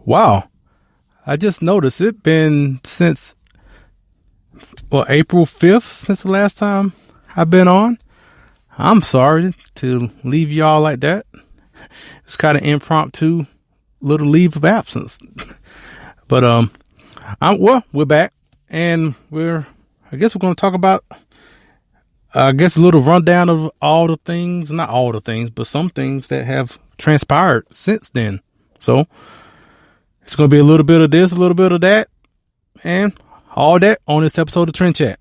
Wow. I just noticed it been since, April 5th since the last time I've been on. I'm sorry to leave y'all like that. It's kind of impromptu little leave of absence. But, we're back and I guess we're going to talk about, a little rundown of all the things, not all the things, but some things that have transpired since then. So it's going to be a little bit of this, a little bit of that, and all that on this episode of Trend Chat.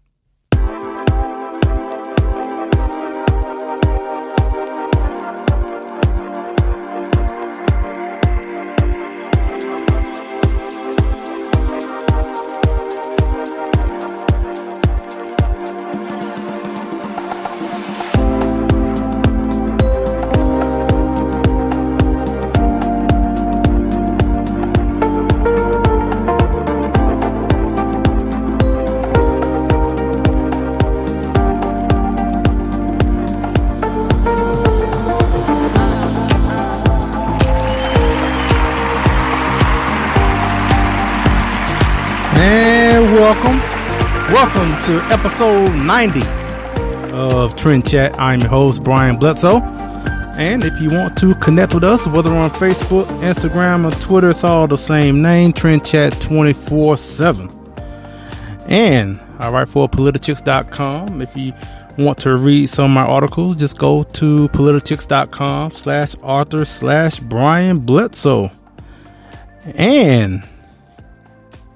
Welcome to episode 90 of Trend Chat. I'm your host, Brian Bledsoe. And if you want to connect with us, whether on Facebook, Instagram, or Twitter, it's all the same name, Trend Chat 24/7. And I write for Politichicks.com. If you want to read some of my articles, just go to Politichicks.com/author/Brian Bledsoe. And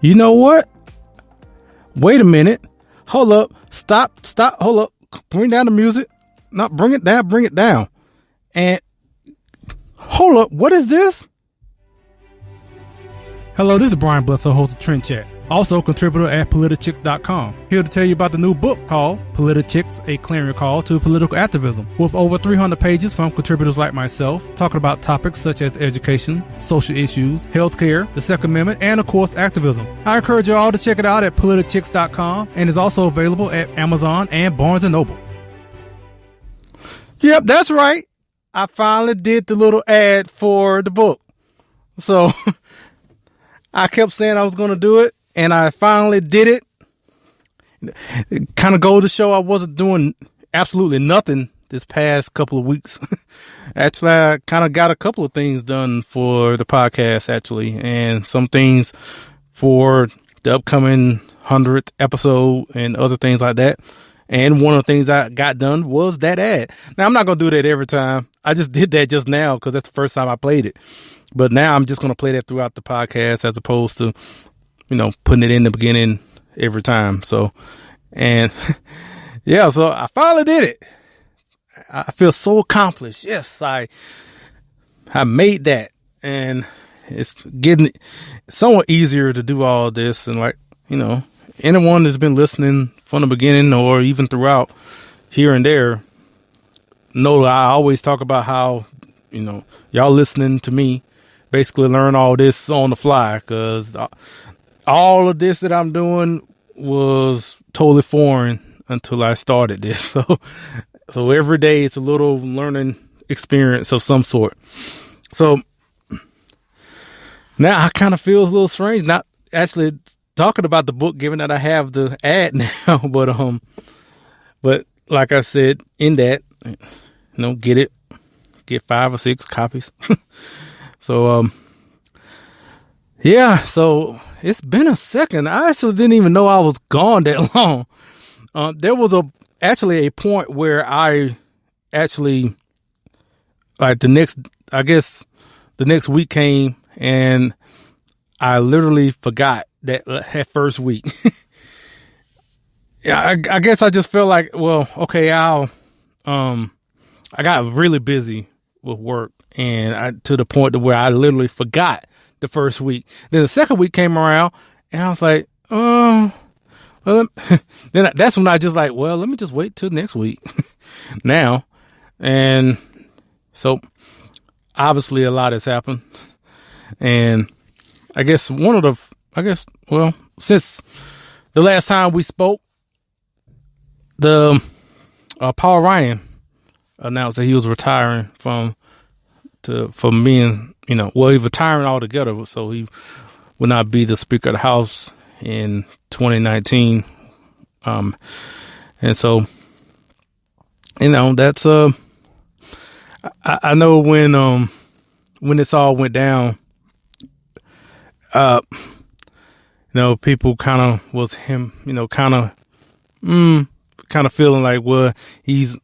you know what? Wait a minute. Hold up. Stop. Hold up. Bring down the music. Not bring it down. Bring it down. And hold up. What is this? Hello, this is Brian Bledsoe, host of Trend Chat. Also contributor at Politichicks.com. Here to tell you about the new book called Politichicks, a Clarion Call to Political Activism, with over 300 pages from contributors like myself, talking about topics such as education, social issues, healthcare, the Second Amendment, and of course, activism. I encourage you all to check it out at Politichicks.com, and is also available at Amazon and Barnes & Noble. Yep, that's right. I finally did the little ad for the book. So I kept saying I was going to do it, and I finally did it. It kind of goes to show I wasn't doing absolutely nothing this past couple of weeks. Actually, I kind of got a couple of things done for the podcast, actually, and some things for the upcoming 100th episode and other things like that. And one of the things I got done was that ad. Now, I'm not going to do that every time. I just did that just now because that's the first time I played it. But now I'm just going to play that throughout the podcast as opposed to, putting it in the beginning every time. So, and yeah, so I finally did it. I feel so accomplished. Yes, I made that, and it's getting somewhat easier to do all this. And anyone that's been listening from the beginning or even throughout here and there know that I always talk about how, y'all listening to me basically learn all this on the fly, because all of this that I'm doing was totally foreign until I started this. So every day it's a little learning experience of some sort. So now I kind of feel a little strange not actually talking about the book, given that I have the ad now. But like I said, in that, get 5 or 6 copies. So, yeah, so it's been a second. I actually didn't even know I was gone that long. There was actually a point where I actually, the next week came and I literally forgot that first week. Yeah, I guess I just felt like, well, okay, I got really busy with work, and to the point to where I literally forgot the first week. Then the second week came around, and I was like, well, then that's when I just like, well, let me just wait till next week now. And so obviously a lot has happened. And I guess since the last time we spoke, Paul Ryan announced that he was retiring from being well, he's retiring altogether, so he will not be the Speaker of the House in 2019. And so, that's I know when this all went down, people kind of was him, kind of feeling like, well, he's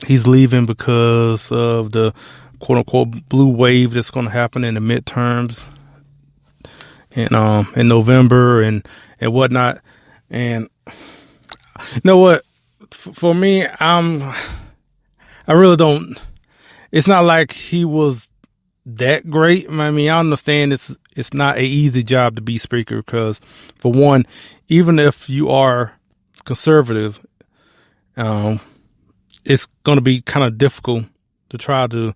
leaving because of the quote unquote blue wave that's going to happen in the midterms in November and whatnot. And you know what? For me, I really don't. It's not like he was that great. I mean, I understand it's not an easy job to be speaker because, for one, even if you are conservative, it's going to be kind of difficult to try to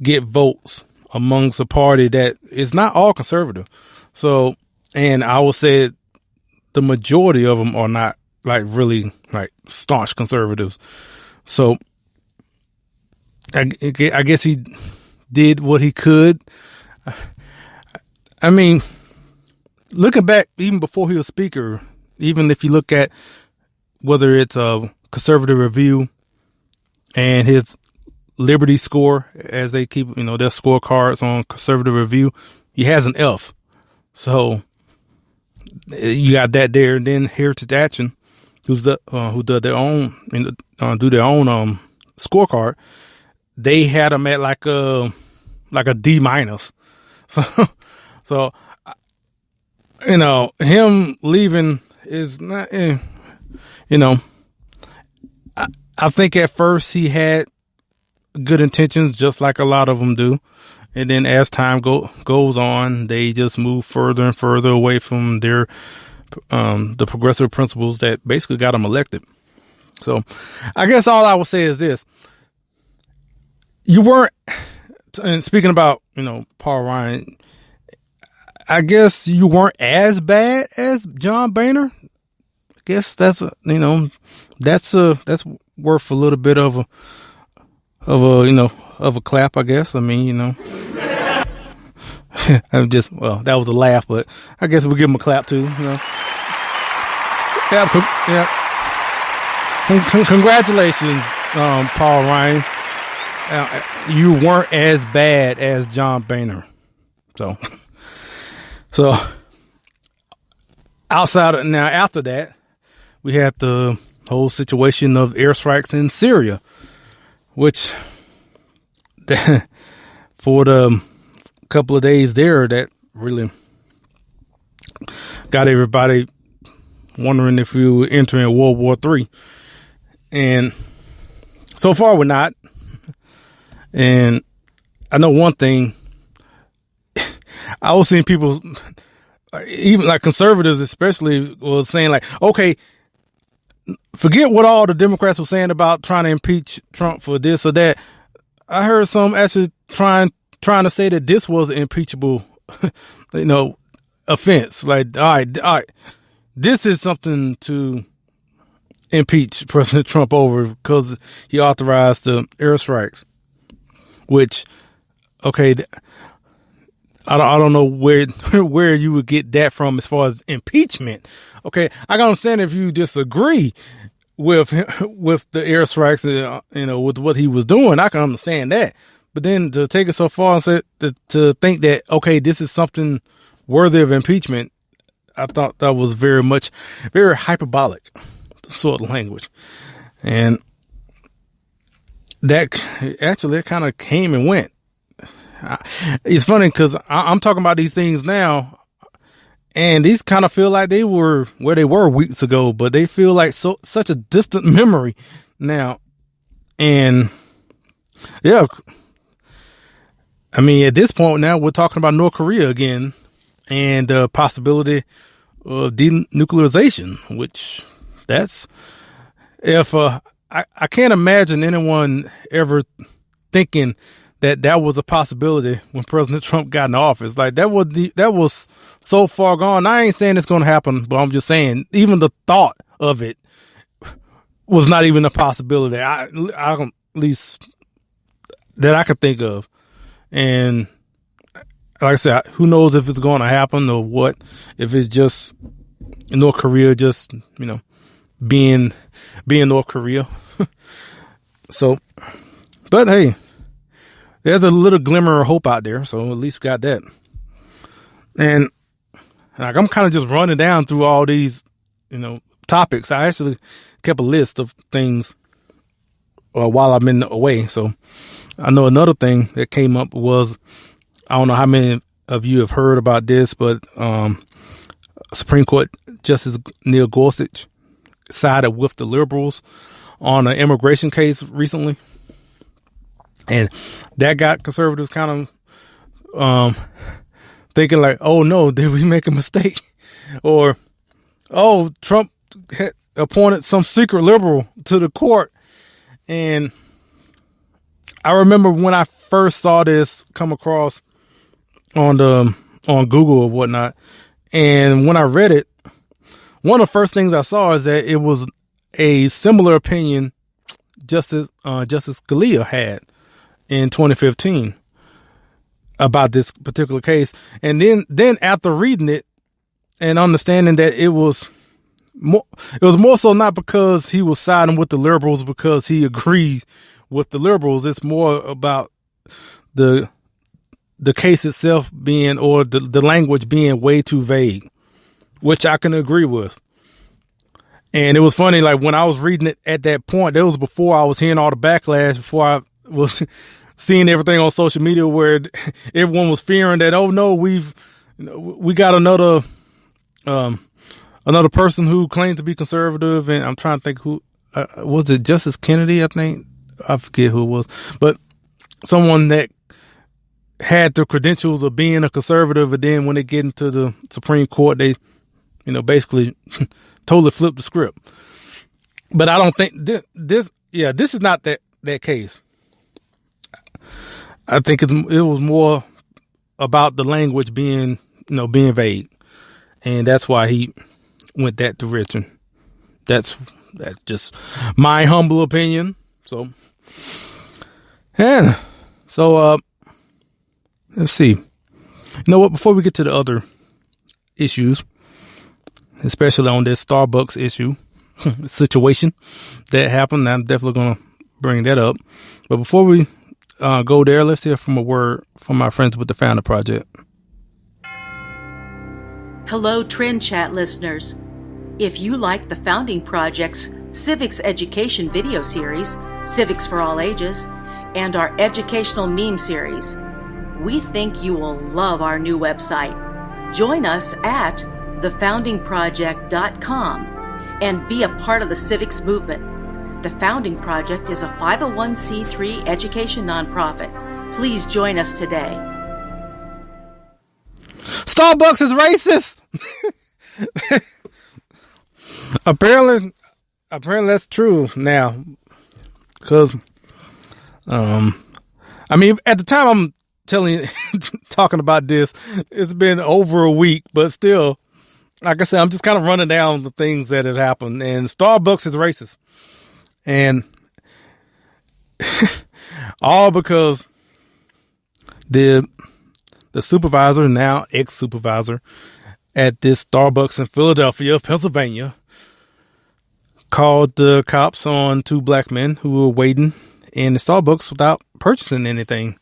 get votes amongst a party that is not all conservative. So, and I would say the majority of them are not like really like staunch conservatives. So I guess he did what he could. I mean, looking back, even before he was speaker, even if you look at whether it's a Conservative Review and his Liberty score, as they keep, their scorecards on Conservative Review, he has an F. So you got that there. And then Heritage Action, who do their own scorecard, they had him at like a D minus. So him leaving is not, I think at first he had good intentions, just like a lot of them do. And then as time goes on, they just move further and further away from their the progressive principles that basically got them elected. So I guess all I will say is this. You weren't, and speaking about, Paul Ryan, I guess you weren't as bad as John Boehner. I guess that's worth a little bit of a clap, I guess. I mean, I'm just, that was a laugh, but I guess we'll give him a clap too, Yeah. Congratulations, Paul Ryan. You weren't as bad as John Boehner. So outside of now, after that, we had the whole situation of airstrikes in Syria, which for the couple of days there, that really got everybody wondering if we were entering World War III. And so far we're not. And I know one thing, I was seeing people, even like conservatives especially, was saying like, okay, forget what all the Democrats were saying about trying to impeach Trump for this or that. I heard some actually trying to say that this was an impeachable, offense. Like, all right, this is something to impeach President Trump over because he authorized the airstrikes. Which, okay, I don't know where you would get that from as far as impeachment. Okay, I can understand if you disagree with the airstrikes, with what he was doing. I can understand that. But then to take it so far and say to think that, okay, this is something worthy of impeachment, I thought that was very hyperbolic sort of language. And that actually kind of came and went. It's funny because I'm talking about these things now, and these kind of feel like they were where they were weeks ago, but they feel like such a distant memory now. And yeah, I mean, at this point now we're talking about North Korea again and the possibility of denuclearization, which that's if I can't imagine anyone ever thinking that was a possibility when President Trump got in office. Like that was so far gone. I ain't saying it's going to happen, but I'm just saying even the thought of it was not even a possibility. I don't, at least that I could think of. And like I said, who knows if it's going to happen or what, if it's just North Korea just, being North Korea. So, but hey, there's a little glimmer of hope out there. So at least we got that. And like, I'm kind of just running down through all these, topics. I actually kept a list of things while I'm in the away. So I know another thing that came up was, I don't know how many of you have heard about this, but Supreme Court Justice Neil Gorsuch sided with the liberals on an immigration case recently. And that got conservatives kind of thinking like, oh no, did we make a mistake? Or, oh, Trump had appointed some secret liberal to the court. And I remember when I first saw this come across on Google or whatnot, and when I read it, one of the first things I saw is that it was a similar opinion Justice Scalia had in 2015 about this particular case. And then after reading it and understanding that it was more so not because he was siding with the liberals because he agrees with the liberals. It's more about the case itself being, or the language being way too vague, which I can agree with. And it was funny, like when I was reading it at that point, that was before I was hearing all the backlash, before I was seeing everything on social media where everyone was fearing that, oh no, we got another person who claimed to be conservative. And I'm trying to think who, was it Justice Kennedy? I think, I forget who it was, but someone that had the credentials of being a conservative. And then when they get into the Supreme Court, they, basically totally flipped the script. But I don't think this is not that case. I think it was more about the language being vague. And that's why he went that direction. That's just my humble opinion. So, and so, let's see. You know what? Before we get to the other issues, especially on this Starbucks issue situation that happened, I'm definitely going to bring that up. But before we go there, let's hear from a word from our friends with the Founder Project. Hello, Trend Chat listeners. If you like the Founding Project's Civics Education video series, Civics for All Ages, and our educational meme series, we think you will love our new website. Join us at thefoundingproject.com and be a part of the civics movement. The Founding Project is a 501c3 education nonprofit. Please join us today. Starbucks is racist. Apparently that's true now. Because, at the time I'm talking about this, it's been over a week, but still, like I said, I'm just kind of running down the things that have happened. And Starbucks is racist. And all because the supervisor, now ex-supervisor at this Starbucks in Philadelphia, Pennsylvania, called the cops on two black men who were waiting in the Starbucks without purchasing anything.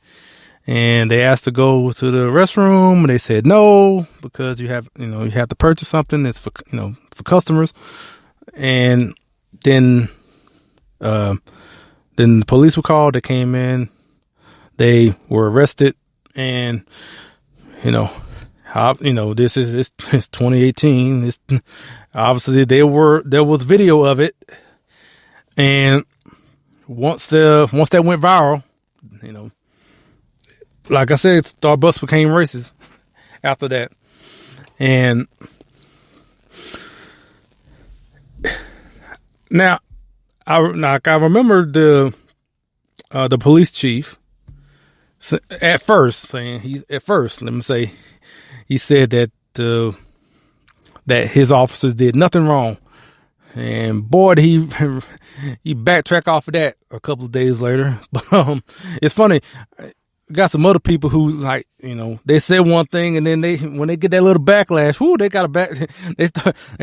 And they asked to go to the restroom, and they said no, because you have to purchase something. It's for customers. And then the police were called. They came in. They were arrested. And, this is, it's 2018. It's obviously there was video of it. And once that went viral, like I said, Starbucks became racist after that. And now I remember the police chief at first, he said that his officers did nothing wrong. And boy, he backtracked off of that a couple of days later. But it's funny. got some other people who like, they say one thing and then when they get that little backlash, they got a back. They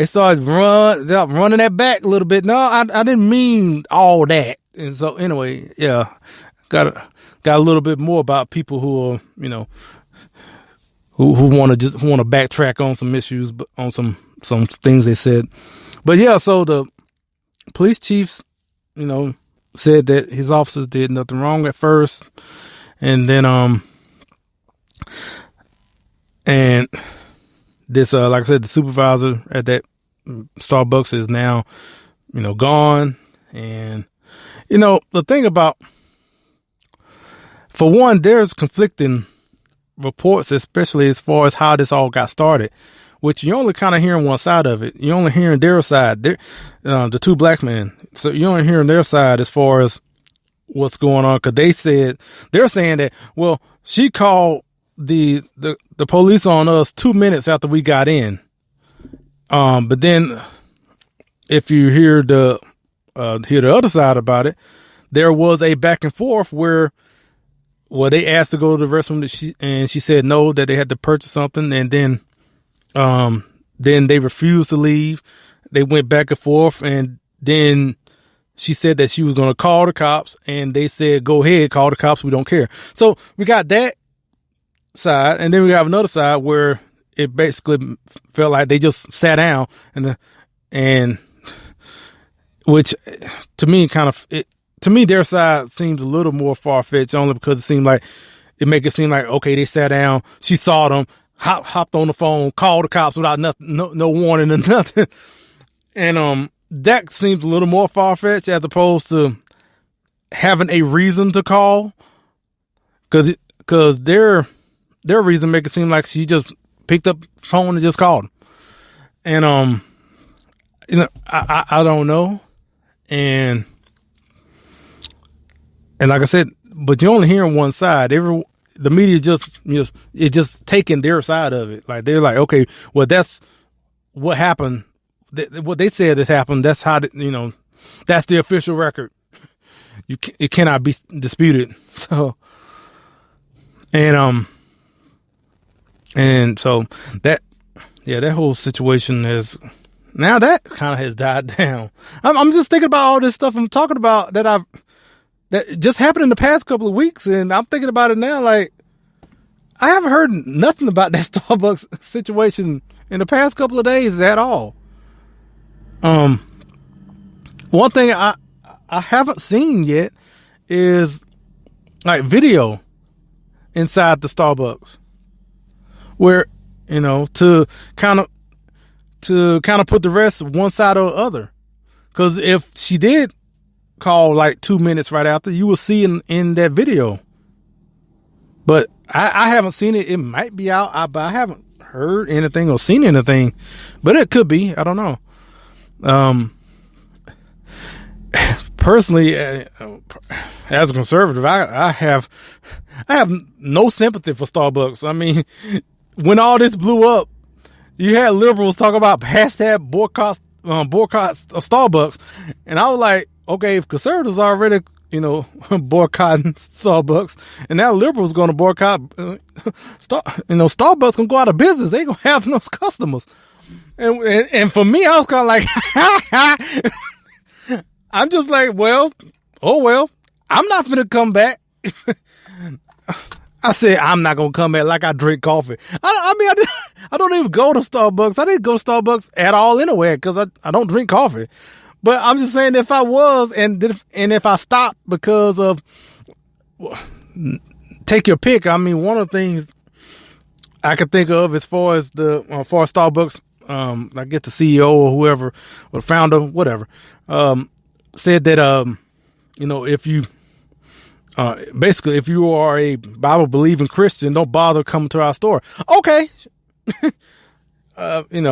start running that back a little bit. No, I didn't mean all that. And so anyway, yeah, got a little bit more about people who are, who want to backtrack on some issues, but on some things they said. But yeah, so the police chiefs, said that his officers did nothing wrong at first. And then, and this, like I said, the supervisor at that Starbucks is now, gone. And, the thing about, for one, there's conflicting reports, especially as far as how this all got started, which you only kind of hearing one side of it. You're only hearing their side, the two black men. So you're only hearing their side as far as what's going on. Cause they're saying that, well, she called the police on us 2 minutes after we got in. But then if you hear the other side about it, there was a back and forth where they asked to go to the restroom and she said no, that they had to purchase something. And then they refused to leave. They went back and forth, and then she said that she was going to call the cops, and they said, go ahead, call the cops. We don't care. So we got that side. And then we have another side where it basically felt like they just sat down and which to me their side seems a little more far-fetched, only because it make it seem like, okay, they sat down, she saw them, hopped on the phone, called the cops without nothing, no warning or nothing. And, that seems a little more far-fetched as opposed to having a reason to call. Cause their reason make it seem like she just picked up the phone and just called. And, I don't know. And like I said, but you're only hearing one side. The media it's just taking their side of it. Like they're like, okay, well, that's what happened. What they said has happened. That's how, that's the official record. It cannot be disputed. So, and so that whole situation now that kind of has died down. I'm just thinking about all this stuff I'm talking about that just happened in the past couple of weeks. And I'm thinking about it now. Like, I haven't heard nothing about that Starbucks situation in the past couple of days at all. One thing I haven't seen yet is like video inside the Starbucks where, to kind of put the rest one side or the other. Cause if she did call like 2 minutes right after, you will see in that video, but I haven't seen it. It might be out, but I haven't heard anything or seen anything, but it could be, I don't know. Personally, as a conservative, I have no sympathy for Starbucks. I mean, when all this blew up, you had liberals talk about hashtag boycott Starbucks, and I was like, okay, if conservatives already, boycotting Starbucks, and now liberals going to boycott, Starbucks gonna go out of business. They gonna have no customers. And for me, I was kind of like, I'm just like, well, I'm not gonna come back. I said, I'm not gonna come back like I drink coffee. I don't even go to Starbucks. I didn't go to Starbucks at all anyway because I don't drink coffee. But I'm just saying, if I was, and if I stopped because of, take your pick. I mean, one of the things I could think of as far as Starbucks, I get the CEO or whoever, or the founder, whatever, said that, if you, basically, if you are a Bible believing Christian, don't bother coming to our store. Okay. We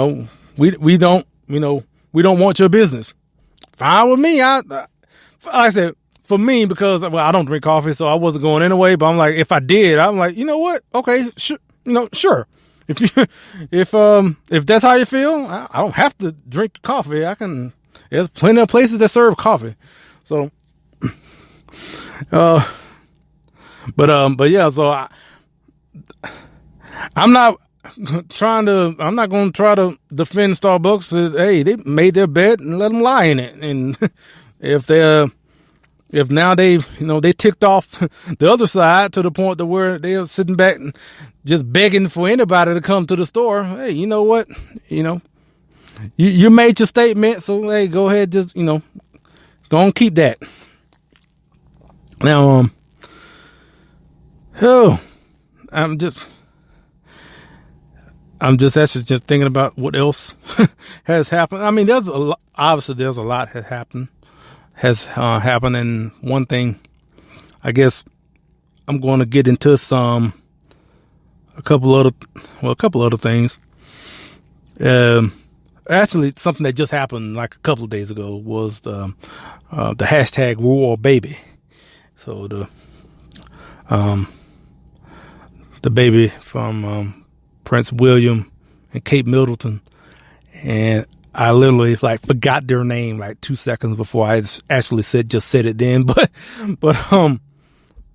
don't want your business. Fine with me. I said, for me, because I don't drink coffee, so I wasn't going anyway. But I'm like, if I did, I'm like, you know what? Okay, sure. If that's how you feel, I don't have to drink coffee. There's plenty of places that serve coffee. So, But yeah, so I'm not going to try to defend Starbucks. Hey, they made their bed and let them lie in it. And if now they ticked off the other side to the point to where they're sitting back and just begging for anybody to come to the store. Hey, you know what? You made your statement. So, hey, go ahead. Just, go and keep that. Now, I'm just actually just thinking about what else has happened. I mean, obviously there's a lot has happened, and one thing, I guess I'm going to get into a couple other things. Actually, something that just happened like a couple of days ago was the hashtag Royal Baby. So the baby from Prince William and Kate Middleton, and I literally forgot their name 2 seconds before I actually said it then. But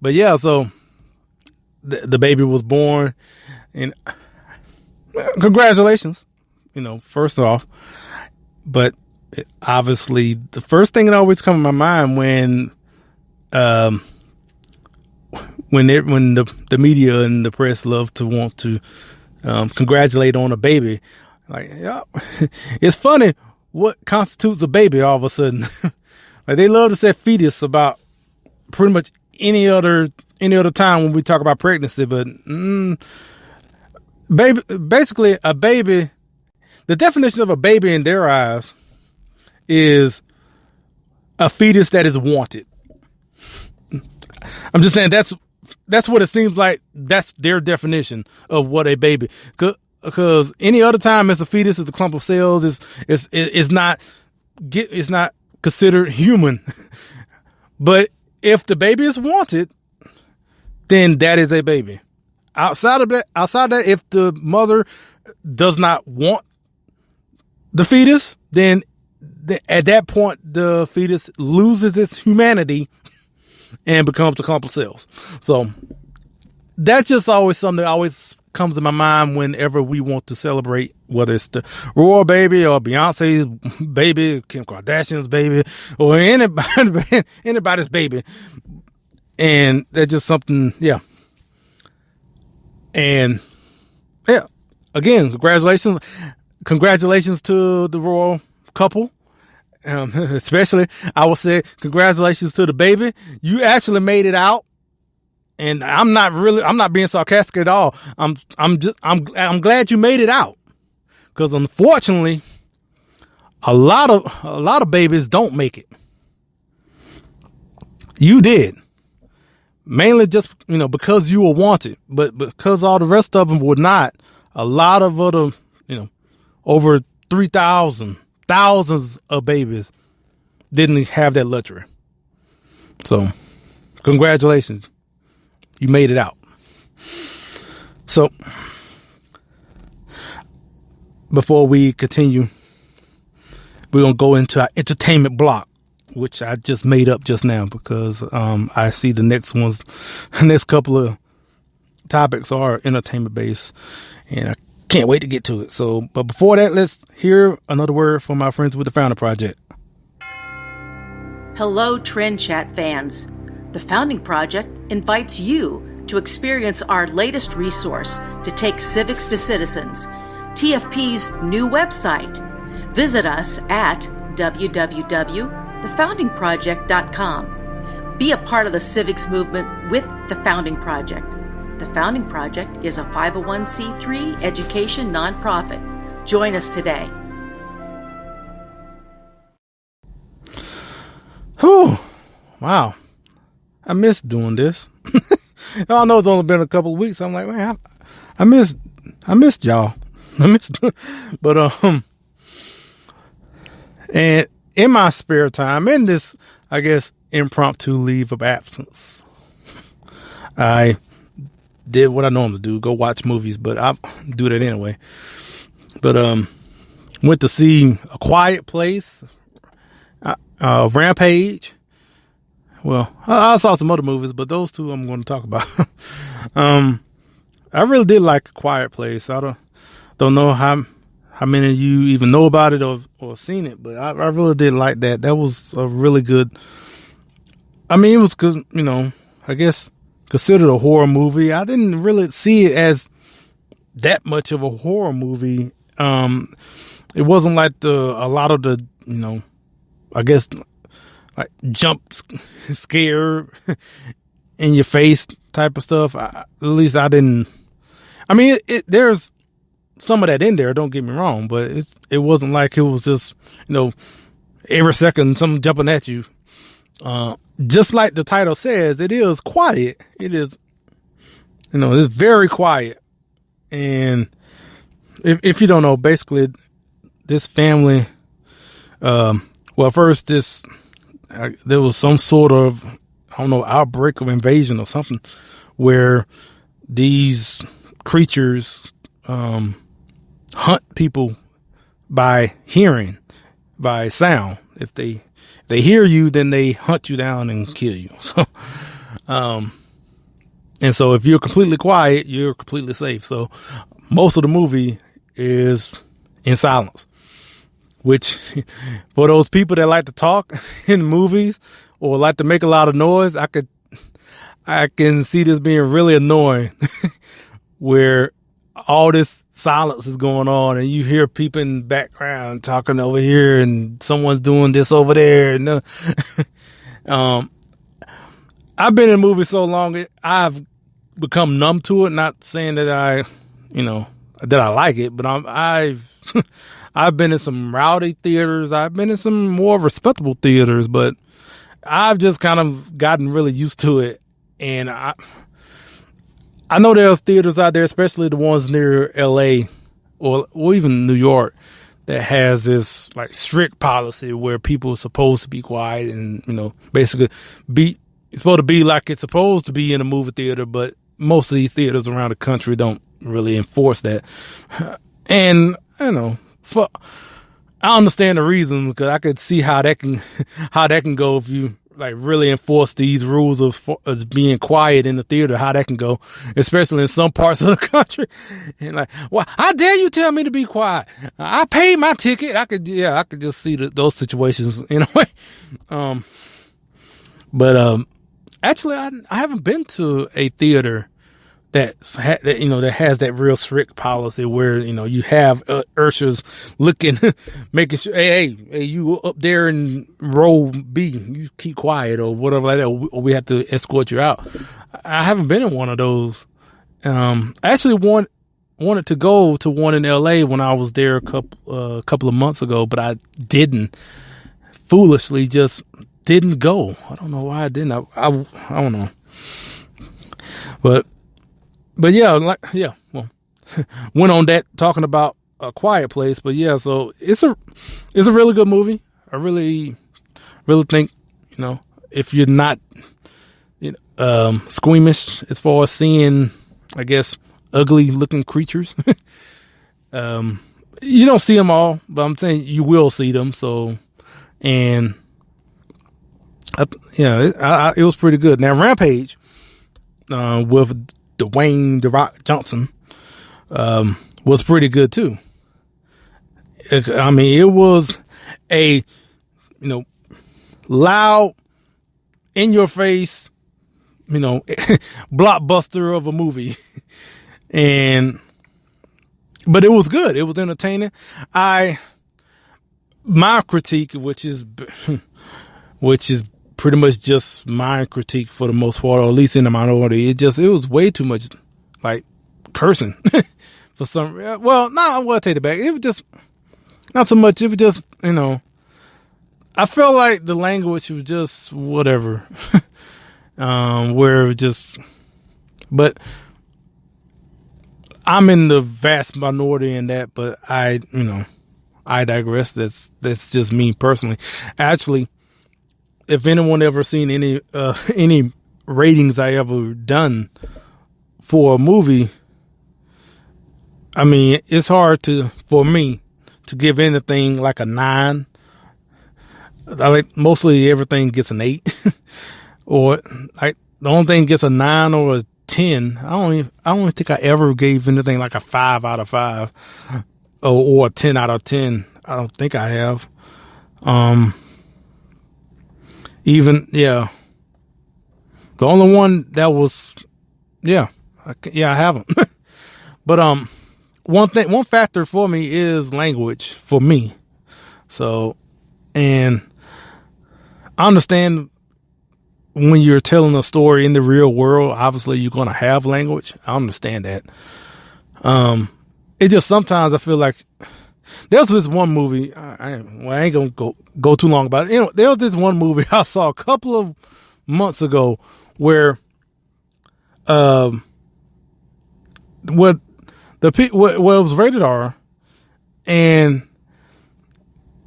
yeah, so the baby was born, and congratulations, first off. But obviously, the first thing that always comes to my mind when the media and the press love to want to congratulate on a baby, it's funny what constitutes a baby all of a sudden. They love to say fetus about pretty much any other time when we talk about pregnancy, but basically a baby, the definition of a baby in their eyes is a fetus that is wanted. I'm just saying that's what it seems like. That's their definition of what a baby. Because any other time as a fetus is a clump of cells, is not considered human. But if the baby is wanted, then that is a baby. Outside that, if the mother does not want the fetus, then at that point the fetus loses its humanity and becomes a clump of cells. So that's just always something that always comes to my mind whenever we want to celebrate, whether it's the royal baby or Beyonce's baby, Kim Kardashian's baby, or anybody's baby. And that's just something, yeah. And yeah, again, congratulations to the royal couple. Especially, I would say congratulations to the baby. You actually made it out. And I'm not being sarcastic at all. I'm glad you made it out. Cause unfortunately, a lot of babies don't make it. You did. Mainly just, because you were wanted, but because all the rest of them would not, a lot of other, over 3,000, thousands of babies didn't have that luxury. So congratulations. You made it out. So before we continue, we're going to go into our entertainment block, which I just made up just now because I see the next couple of topics are entertainment based, and I can't wait to get to it. So, but before that, let's hear another word from my friends with the Founder Project. Hello, Trend Chat fans. The Founding Project invites you to experience our latest resource to take civics to citizens, TFP's new website. Visit us at www.thefoundingproject.com. Be a part of the civics movement with the Founding Project. The Founding Project is a 501c3 education nonprofit. Join us today. Whew. Wow. I miss doing this. I know it's only been a couple of weeks. I'm like, man, I missed y'all. But and in my spare time, in this, I guess, impromptu leave of absence, I did what I normally do, go watch movies, but I'll do that anyway. But went to see A Quiet Place, Rampage, Well, I saw some other movies, but those two I'm going to talk about. I really did like A Quiet Place. I don't know how many of you even know about it or seen it, but I really did like that. That was a really good. I mean, it was good, I guess considered a horror movie. I didn't really see it as that much of a horror movie. It wasn't like a lot of the, I guess like jump scare in your face type of stuff. At least I didn't. I mean, there's some of that in there. Don't get me wrong, but it wasn't like it was just every second something jumping at you. Just like the title says, it is quiet. It is, it's very quiet. And if you don't know, basically this family, first there was some sort of, outbreak of invasion or something where these creatures, hunt people by hearing, by sound. If they hear you, then they hunt you down and kill you. So, and so if you're completely quiet, you're completely safe. So most of the movie is in silence, which for those people that like to talk in movies or like to make a lot of noise, I can see this being really annoying where all this silence is going on and you hear people in the background talking over here and someone's doing this over there. And, I've been in movies so long, I've become numb to it. Not saying that that I like it, but I've been in some rowdy theaters. I've been in some more respectable theaters, but I've just kind of gotten really used to it. And I know there's theaters out there, especially the ones near LA or even New York, that has this like strict policy where people are supposed to be quiet and, basically it's supposed to be like it's supposed to be in a movie theater, but most of these theaters around the country don't really enforce that. And, I understand the reasons because I could see how that can go if you like really enforce these rules of being quiet in the theater, how that can go, especially in some parts of the country. And like, well, how dare you tell me to be quiet? I paid my ticket. I could just see those situations in a way. But actually, I haven't been to a theater that has that real strict policy where, you have ushers looking, making sure, hey, you up there in row B, you keep quiet or whatever like that, or we have to escort you out. I haven't been in one of those. I actually wanted to go to one in LA when I was there a couple of months ago, but I didn't. Foolishly just didn't go. I don't know why I didn't. I don't know. But yeah, well, went on that talking about A Quiet Place, but yeah, so it's a really good movie. I really, really think, if you're not, squeamish as far as seeing, I guess, ugly looking creatures, you don't see them all, but I'm saying you will see them. So, and it was pretty good. Now Rampage, with Dwayne "The Rock" Johnson, was pretty good too. I mean, it was a, loud, in your face, blockbuster of a movie. But it was good. It was entertaining. My critique, which is pretty much just my critique for the most part, or at least in the minority, it was way too much like cursing for some. Well, no, I will take it back. It was just not so much. It was just, I felt like the language was just whatever, where it was just, but I'm in the vast minority in that, but I digress. That's just me personally. Actually, if anyone ever seen any ratings I ever done for a movie, I mean, it's hard for me to give anything like a 9. I like mostly everything gets an 8. or like the only thing gets a 9 or a 10. I don't even think I ever gave anything like a 5 out of 5 or a 10 out of 10. I don't think I have. The only one that was, I haven't. But one factor for me is language for me. So, and I understand when you're telling a story in the real world, obviously you're going to have language. I understand that. It just sometimes I feel like there's this one movie. I ain't going to go too long about it. You know, there was this one movie I saw a couple of months ago where, it was rated R, and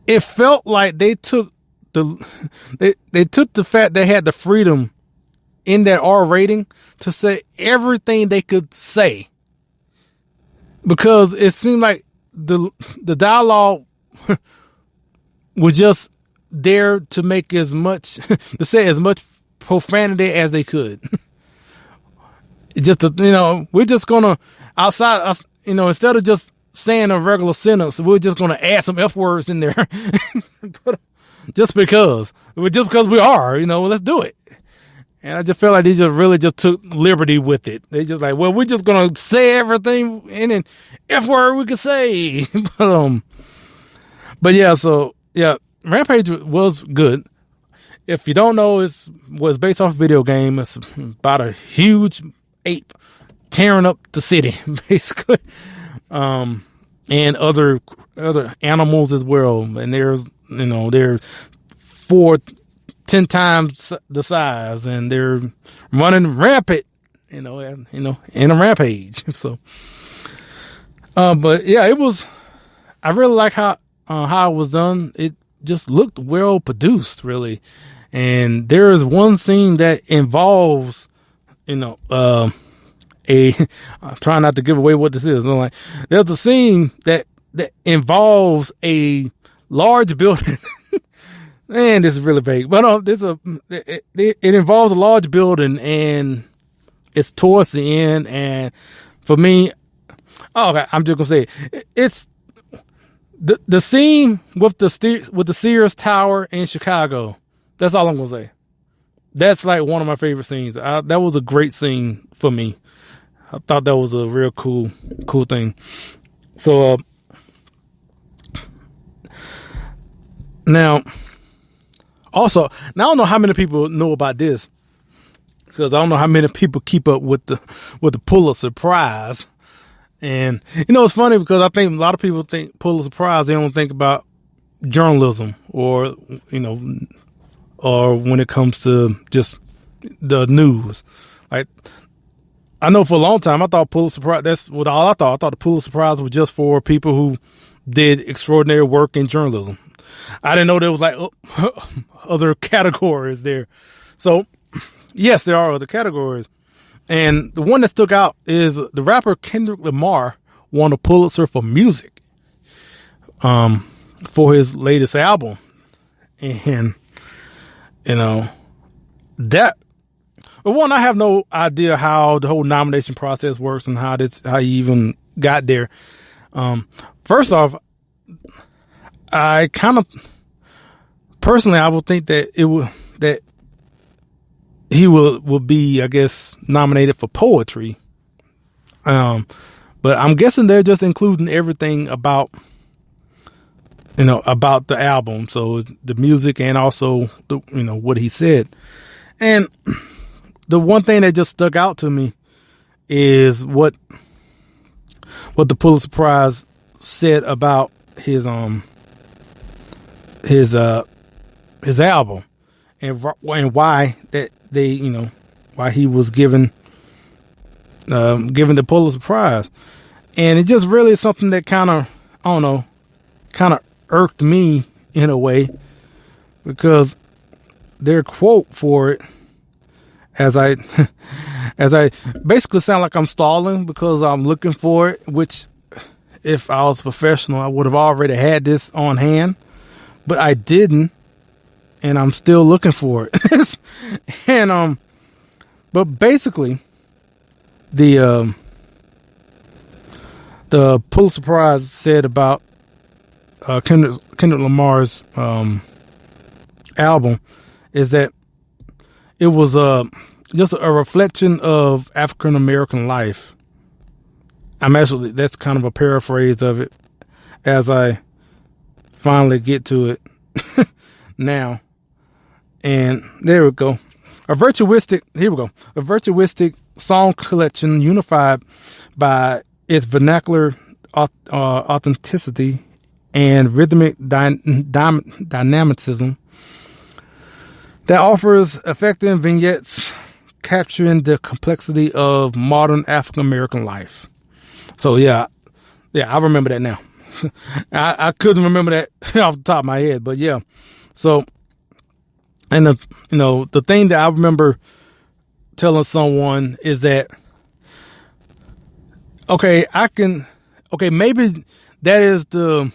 it felt like they took the fact they had the freedom in that R rating to say everything they could say, because it seemed like the dialogue was just there to make as much to say as much profanity as they could. We're just gonna outside, instead of just saying a regular sentence, we're just gonna add some F words in there, just because we are, let's do it. And I just felt like they just really just took liberty with it. They just like, well, we're just gonna say everything in an F word we could say. Rampage was good. If you don't know, it was based off a video game. It's about a huge ape tearing up the city, basically, and other animals as well. And they're 10 times the size, and they're running rampant, in a rampage. So, it was. I really like how it was done. It just looked well produced, really. And there is one scene that involves, I'm trying not to give away what this is. There's a scene that involves a large building. Man, this is really vague, but it involves a large building, and it's towards the end. And for me, I'm just gonna say it's the scene with the Sears Tower in Chicago. That's all I'm gonna say. That's like one of my favorite scenes. That was a great scene for me. I thought that was a real cool thing. So now I don't know how many people know about this, because I don't know how many people keep up with the Pulitzer Prize. And it's funny because I think a lot of people think Pulitzer Prize, they don't think about journalism or or when it comes to just the news. Like, I know for a long time I thought Pulitzer Prize, that's what all I thought. I thought the Pulitzer Prize was just for people who did extraordinary work in journalism. I didn't know there was like other categories there. So yes, there are other categories. And the one that stuck out is the rapper Kendrick Lamar won a Pulitzer for music, for his latest album. And, I have no idea how the whole nomination process works and how he even got there. First off, I kind of personally, I would think that that he will be, I guess, nominated for poetry. But I'm guessing they're just including everything about the album. So the music and also what he said. And the one thing that just stuck out to me is what the Pulitzer Prize said about his album and why that why he was given the Pulitzer Prize. And it just really is something that kind of irked me in a way, because their quote for it, as I basically sound like I'm stalling because I'm looking for it, which if I was professional, I would have already had this on hand, but I didn't. And I'm still looking for it. And but basically, the Pulitzer Prize said about Kendrick Lamar's album is that it was just a reflection of African American life. That's kind of a paraphrase of it as I finally get to it now. And there we go. A virtuistic song collection unified by its vernacular authenticity and rhythmic dynamicism that offers effective vignettes capturing the complexity of modern African American life. So yeah, I remember that now. I couldn't remember that off the top of my head, but yeah. So, and the thing that I remember telling someone is that, maybe that is the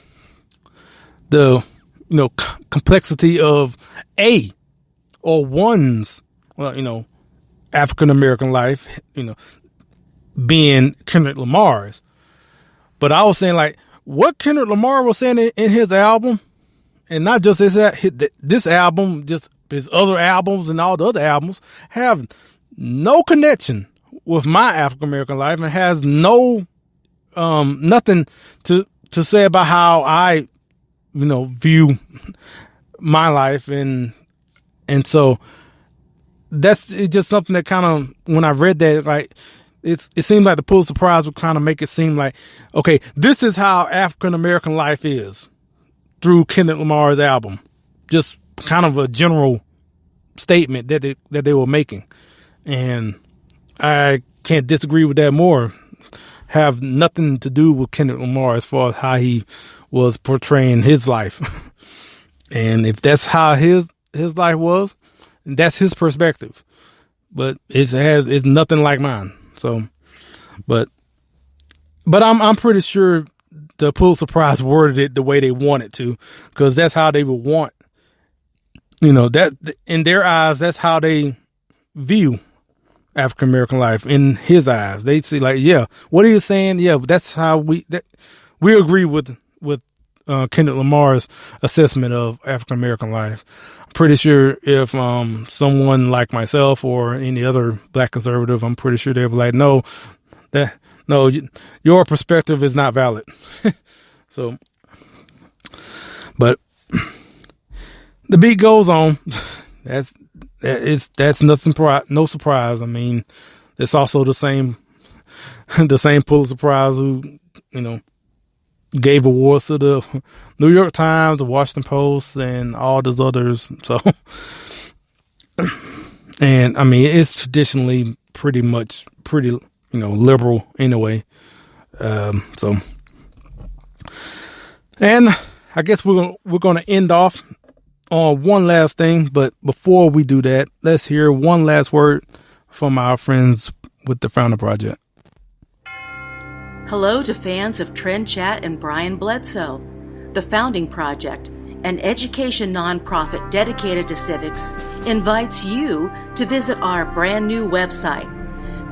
complexity of one's African American life, being Kendrick Lamar's. But I was saying, like, what Kendrick Lamar was saying in his album, and not just this album, just his other albums and all the other albums, have no connection with my African American life and has no nothing to say about how I view my life, and so that's just something that kind of, when I read that, like, it seemed like the Pulitzer Prize would kind of make it seem like, okay, this is how African American life is through Kendrick Lamar's album. Just kind of a general statement that they were making, and I can't disagree with that more. Have nothing to do with Kendrick Lamar as far as how he was portraying his life. And if that's how his life was, that's his perspective. But it's nothing like mine. So, but I'm pretty sure the Pulitzer Prize worded it the way they wanted to, because that's how they would want, that in their eyes, that's how they view African American life in his eyes. They see, like, yeah, what are you saying? Yeah, but that's how we agree with Kendrick Lamar's assessment of African American life. I'm pretty sure if someone like myself or any other black conservative, I'm pretty sure they'll be like, no, your perspective is not valid. So, but the beat goes on. That's no surprise. I mean, it's also the same Pulitzer Prize who, gave awards to the New York Times, the Washington Post, and all those others. So, and I mean, it's traditionally pretty liberal anyway. So, and I guess we're going to end off on one last thing, but before we do that, let's hear one last word from our friends with the Founder Project. Hello to fans of Trend Chat and Brian Bledsoe. The Founding Project, an education nonprofit dedicated to civics, invites you to visit our brand new website.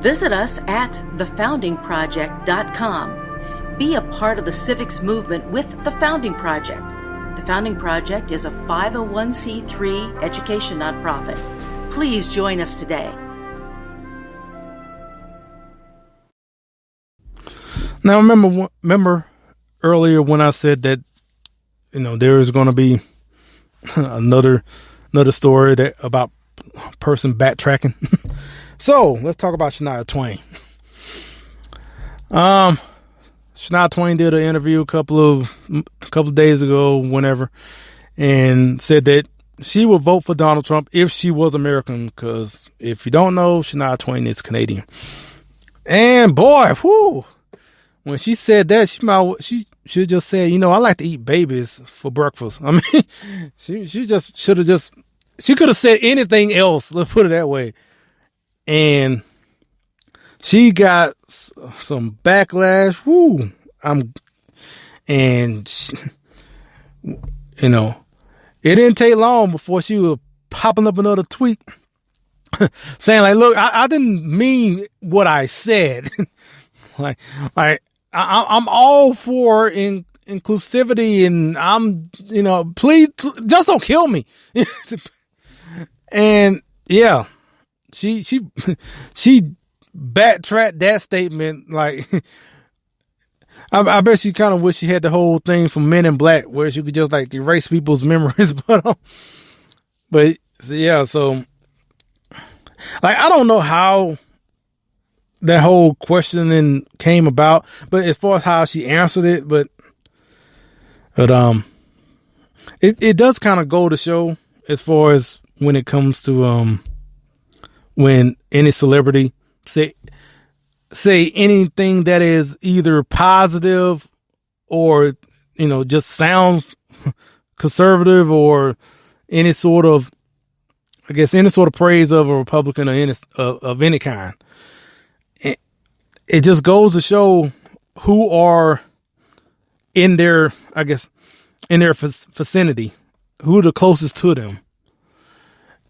Visit us at thefoundingproject.com. Be a part of the civics movement with The Founding Project. The Founding Project is a 501c3 education nonprofit. Please join us today. Now, remember earlier when I said that, there is going to be another story about a person backtracking. So let's talk about Shania Twain. Shania Twain did an interview a couple of days ago, whenever, and said that she would vote for Donald Trump if she was American, because if you don't know, Shania Twain is Canadian. And boy, when she said that, she should just say, I like to eat babies for breakfast. I mean, she just should have she could have said anything else. Let's put it that way. And she got some backlash. It didn't take long before she was popping up another tweet saying like, look, I didn't mean what I said. like I'm all for inclusivity, and I'm, please just don't kill me. And yeah, she backtracked that statement. Like, I bet she kind of wish she had the whole thing from Men in Black, where she could just like erase people's memories. But yeah, so like, I don't know how that whole questioning came about, but as far as how she answered it, but it does kind of go to show, as far as when it comes to when any celebrity say anything that is either positive or just sounds conservative, or any sort of, I guess, any sort of praise of a Republican or of any kind. It just goes to show who are in their, I guess, in their vicinity, who are the closest to them.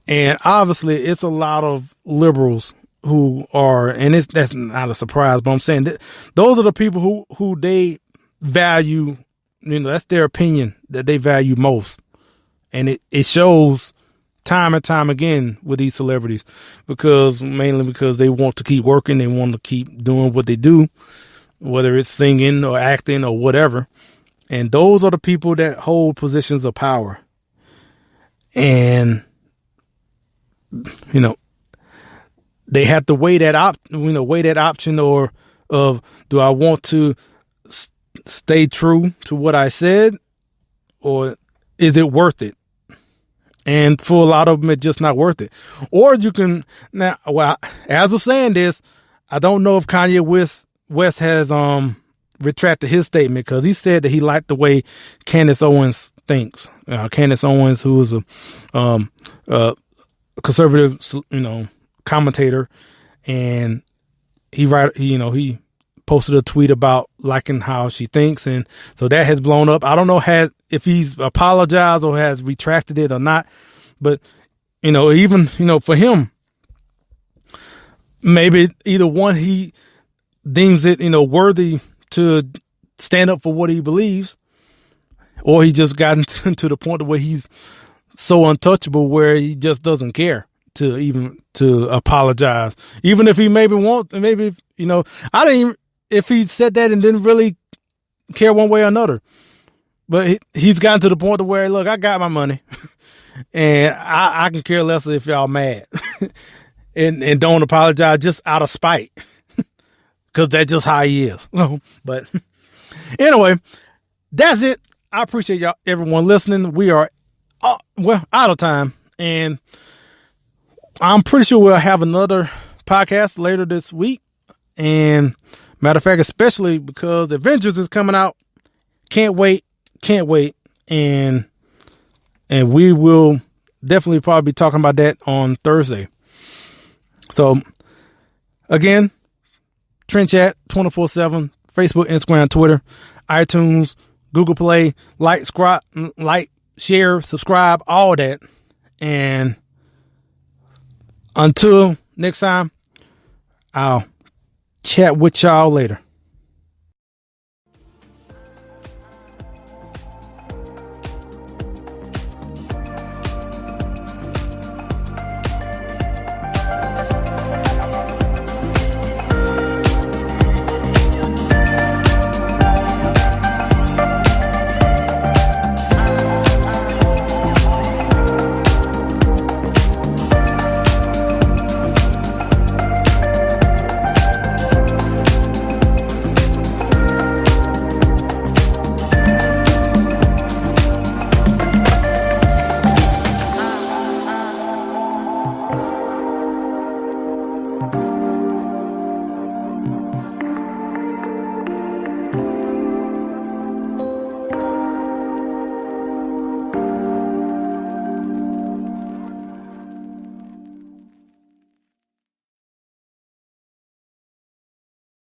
And obviously it's a lot of liberals who are, and that's not a surprise, but I'm saying that those are the people who they value, that's their opinion that they value most. And it shows time and time again with these celebrities, mainly because they want to keep working. They want to keep doing what they do, whether it's singing or acting or whatever. And those are the people that hold positions of power. And, they have to weigh that option or of, do I want to stay true to what I said, or is it worth it? And for a lot of them, it's just not worth it. Or you can, now, well, as of saying this, I don't know if Kanye West has retracted his statement, because he said that he liked the way Candace Owens thinks. Candace Owens, who is a conservative, commentator, and he posted a tweet about liking how she thinks, and so that has blown up. I don't know if he's apologized or has retracted it or not, but even for him, maybe either one, he deems it worthy to stand up for what he believes, or he just gotten to the point where he's so untouchable where he just doesn't care to apologize, even if he I didn't even, if he said that and didn't really care one way or another. But he's gotten to the point of where, look, I got my money and I can care less if y'all mad and don't apologize just out of spite, because that's just how he is. But anyway, that's it. I appreciate everyone listening. We are out of time, and I'm pretty sure we'll have another podcast later this week. And matter of fact, especially because Avengers is coming out. Can't wait. And we will definitely probably be talking about that on Thursday. So again, Trend Chat 24/7, Facebook, Instagram, Twitter, iTunes, Google Play, like, share, subscribe, all that. And until next time, I'll chat with y'all later.